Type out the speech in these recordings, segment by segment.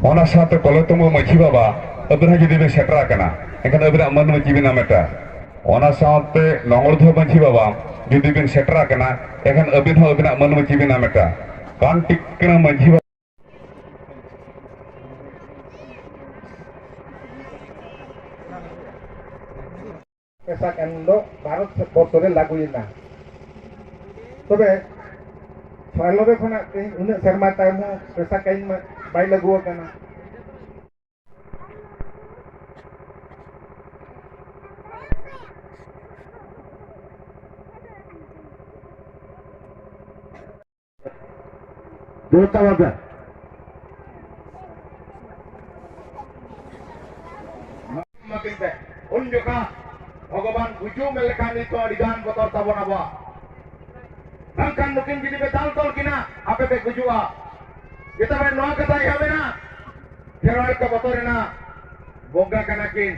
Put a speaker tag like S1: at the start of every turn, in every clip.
S1: ᱚᱱᱟ ᱥᱟᱶᱛᱮ ᱠᱚᱞᱚᱛᱚᱢᱚ ᱢᱟᱹᱡᱷᱤ ᱵᱟᱵᱟ ᱟᱵᱤᱱ ᱦᱚᱸ ᱡᱩᱫᱤ ᱵᱤᱱ ᱥᱮᱴᱮᱨ ᱟᱠᱟᱱᱟ ᱮᱱᱠᱷᱟᱱ ᱟᱵᱤᱱᱟᱜ ᱢᱟᱹᱱ ᱢᱟᱹᱡᱷᱤ ᱵᱤᱱ ᱧᱟᱢᱮᱴᱟ ᱚᱱᱟ ᱥᱟᱶᱛᱮ ᱱᱚᱝᱜᱚᱞᱫᱷᱚ ᱢᱟᱹᱡᱷᱤ ᱵᱟᱵᱟ ᱡᱩᱫᱤ ᱵᱤᱱ ᱥᱮᱴᱮᱨ ᱟᱠᱟᱱᱟ ᱮᱱᱠᱷᱟन ᱟᱵᱤᱱ ᱦᱚᱸ ᱟᱵᱤᱱᱟᱜ ᱢᱟᱹᱱ ᱢᱟᱹᱡᱷᱤ ᱵᱤᱱ ᱧᱟᱢᱮᱴᱟ ᱠᱟᱱ ᱴᱤᱠᱱᱟ ᱢᱟᱹᱡᱷᱤ ᱵᱟᱵᱟ
S2: पैसा केंद्र भारत बर्षरे लागूना तबे 96 खना उन्हें शर्मा टाइम पैसा कहीं बाई लागू करना दोता बाबा उन जोखा भगवान गुजू मेलखान तो अड़ीगान बतर ताबन अब नंकान नुकिन जुदी पे दाल तोल किना आपे पे गुजुआ जेता बे नवा कथा हेबेना खेरवाड़ का बतरेना बोंगा कना किन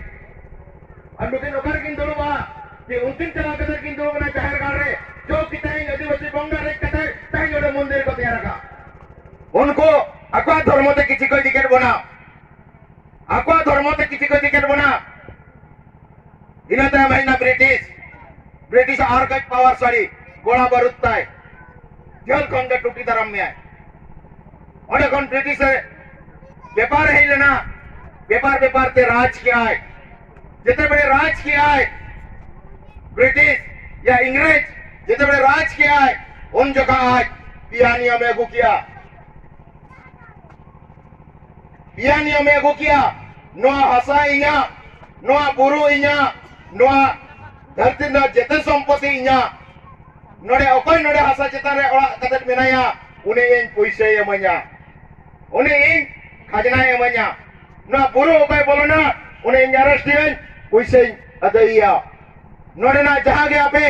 S2: और नुकिन ओकर किन दुलुबा कि उनकिन चला कथा किन दुलुबना जाहिर गाड़ रे जो किताई आदिवासी बोंगा रे कथा ताई जोड़े मंदिर को तैयार का उनको अक्वा धर्म ते किसी कोई टिकट बना अक्वा धर्म ते किसी कोई टिकट बना इनाते महीना ब्रिटिश आर्कज पावर साड़ी गोला बारूद ताई जल खंड टूटी धर्म में और कौन ब्रिटिश व्यापार है लेना व्यापार ते राज किया है जितने बड़े राज किया है ब्रिटिश या इंग्रेज जितने बड़े राज किया है उन जगह आज पियानिया में अगू किया नोआ हसा इኛ नोआ बुरु इኛ नोआ धरती ना जेते संपत्ति इኛ नोडे अकोय नोडे हसा चितान रे ओड़ा कतेट मेनाया उनी इन पैसा एमाया उनी इन खजना एमाया नोआ बुरु अकोय बोलना उनी इन अरेस्टियन पैसा अदइया नोडे ना जहां गे आपे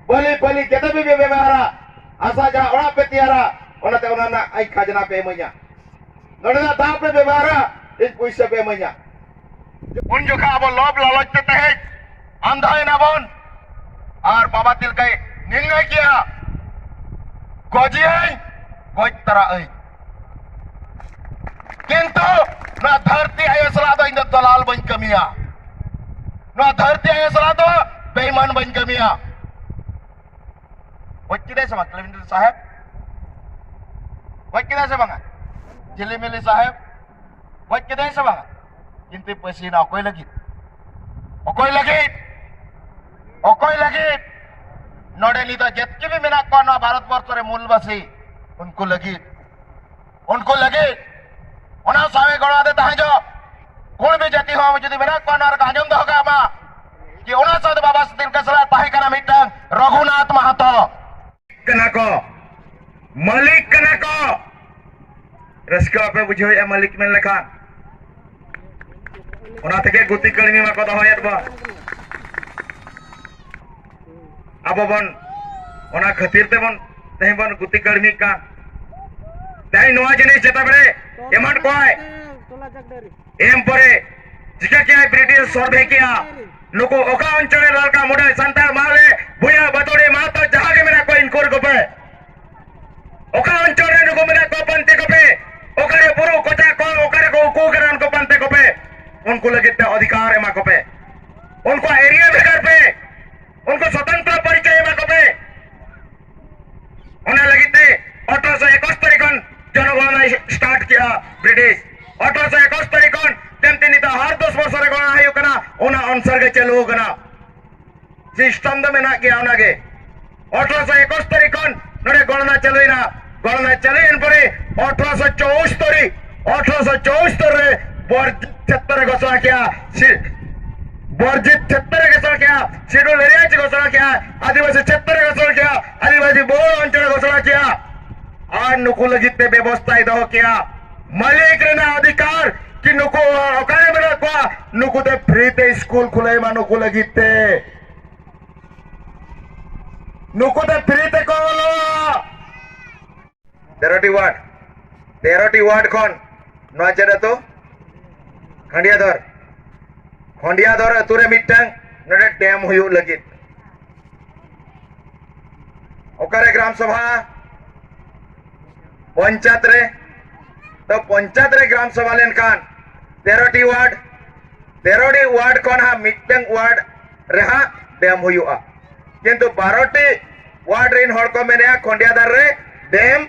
S2: बली जेते भी व्यवहारा आसा जहां ओड़ा पे तियारा ओनाते ओना आई खजना पे एमाया नोडे ना दा पे व्यवहारा इन पैसा पे एमाया उन जोखा अब लोभ लालच ते तहे अंधाय नाबन और बाबा तिलकाय निर्णय किया गजियाई गज तरा आई किंतु ना धरती आयसला दो इन दलाल बन कमिया ना धरती आयसला दो बेईमान बन कमिया वच्चिदे sama Cleveland साहब वच्चिदे से बंगा जिलीमिली साहब वच्चिदे से बंगा किंतु पसीना कोई लगी नोडे नी तो जितके भी मेना को ना भारत वर्ष रे मूलवासी उनको लगी ओना सावे गड़ा दे ताहे जो कोन भी जाति हो जदी मेना को ना आंजम दो का मा कि ओना साद बाबा दिल कसला ताहे कना मिटन रघुनाथ महतो कना को मालिक कना को रस्का पे बुझो या मालिक में लेखा ओना तके गुती कलमी मा को दोहयत बा अब बन ओना खातिर ते बन तहे बन गुती कलमी का ताई नोआ जिनिस जेता बड़े एमन कोय एम परे जिका क्या ब्रिटिश सर्वे किया नुको ओका अंचले लड़का मुडे संताल माले बुया बतोड़े मातो जहां के मेरा कोई इनकोर को पे ओका अंचले नुको मेरा को पंते को पे ओकरे पुरु कोचा को ओकरे को को करन को पंते को पे उनको लगे अधिकार एमा को पे उनको एरिया भेगर पे उनको स्वतंत्र परिचय एमा को पे उन्हें लगी 1871 जनगणना स्टार्ट किया ब्रिटिश 1871 तेमती निता हर 10 वर्ष रे गणना आयु कना उना अनुसार के चलो कना सिस्टम दो मेना के आना के 1871 नडे गणना चलोइना गणना चलेन परे 1874 रे वर्जित क्षेत्र घोषणा किया वर्जित क्षेत्र घोषणा किया शेड्यूल एरिया घोषणा किया आदिवासी क्षेत्र घोषणा किया आदिवासी बहुल अंचल घोषणा किया और नुकु लगित व्यवस्था दो किया मालिक रेना अधिकार कि नुकु ओकाने मेरा को नुकु ते फ्री ते स्कूल खुले मा नुकु लगित नुकु ते फ्री ते को 13टी वार्ड खन नवा चेदा तो खंडियाधर अतुरे मिटंग नडे डैम हुयु लगित ओकारे ग्राम सभा पंचायत रे तो पंचायत रे ग्राम सभा लेनखान 13टी वार्ड खन हा मिटंग वार्ड रेहा डैम हुयुआ किंतु 12टी वार्ड रेन हर को मेने खंडियाधर रे डैम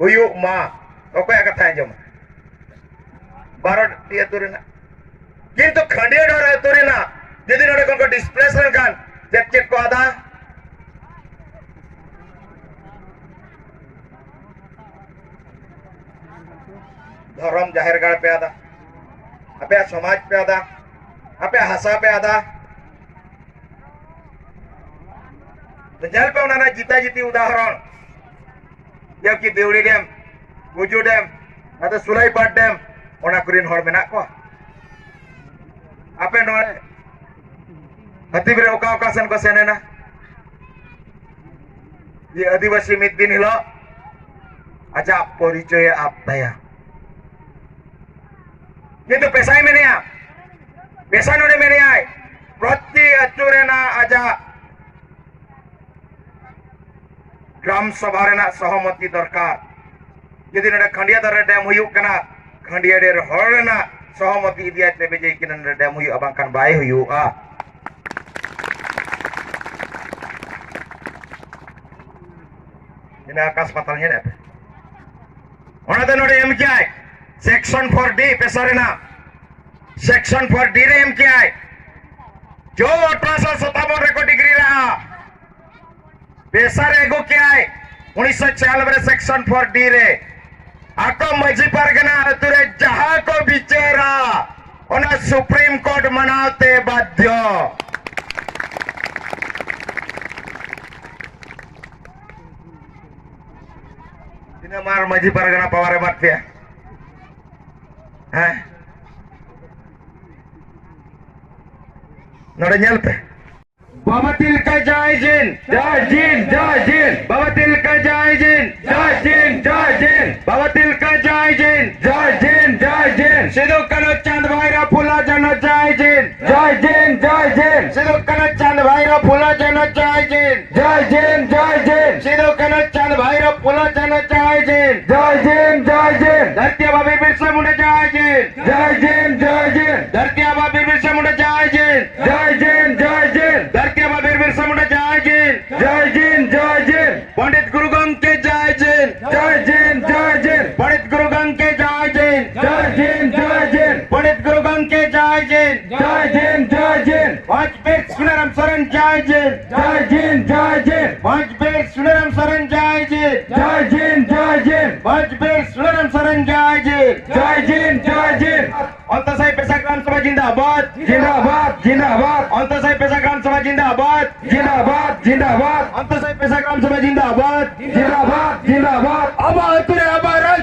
S2: हुयु मा ओकया कथा आंजम 12टी अतुरेना किंतु खंडियाधर अतुरेना जदि नडे को डिस्प्लेस लेनखान चेक को आदा धर्म जाहिर गाड़ पे आदा अपे समाज पे आदा अपे हासा पे आदा तो जल पे उन्होंने जीता जीती उदाहरण जबकि देवड़ी डैम गुजू डैम ना तो सुलाईपाट डैम ओना कुरिन हर मेना को अपे नोए हतीबरे ओका सेन को सेनेना ये आदिवासी मिद दिन हिलो अच्छा परिचय आप दया किंतु पेशाई में नहीं पेशा नोड़े में नहीं आए प्रति अचुरेना आजा ग्राम सभा रेना सहमति दरकार यदि नडे खंडियाधर डैम हुयु कना खंडियाधर हर रेना सहमति इदिया तेबे जे कि नडे डैम हुयु अबांखान बाय हुयुआ इना आकाश पाताल ने ओनाते नडे एम क्या है सेक्शन 4D पेशा सेक्शन 4D रे एम क्या है जो 1857 रे को डिग्री रहा पेशा रे को क्या है 1996 रे सेक्शन 4D रे आको मजी परगना अतुरे जहां को बिचेरा ओना सुप्रीम कोर्ट मनाते बाध्य इने मार मजी परगना पवारे बात पे हैं नोड़े ñel पे बाबा तिलका जय जिन बाबा तिलका जय जिन बाबा तिलका जय जिन सिद्धू कनो चंद भाईरा फुला जनो जय जिन सिद्धू कनो चंद भाईरा फुला जनो जय जिन सिद्धू कनो चंद भाईरा फुला जनो जय जिन धरती बाबी बिरसा मुंडा जय जिन धरती बाबी बिरसा मुंडा जय जिन धरती बाबी बिरसा मुंडा जय जिन पंडित गुरु गंगे जय जिन पंडित गुरु गंगे जय जिन पंडित गुरु गंगे जय जिन पांच पेट सुनरम शरण जय जिन पांच पेट सुनरम शरण जय जिन पांच पेट सुनरम शरण जय जिन अंतसाई पेशा ग्राम सभा जिंदाबाद अंतसाई पेशा ग्राम सभा जिंदाबाद अंतसाई पेशा ग्राम सभा जिंदाबाद अबा अतुरे अबा राज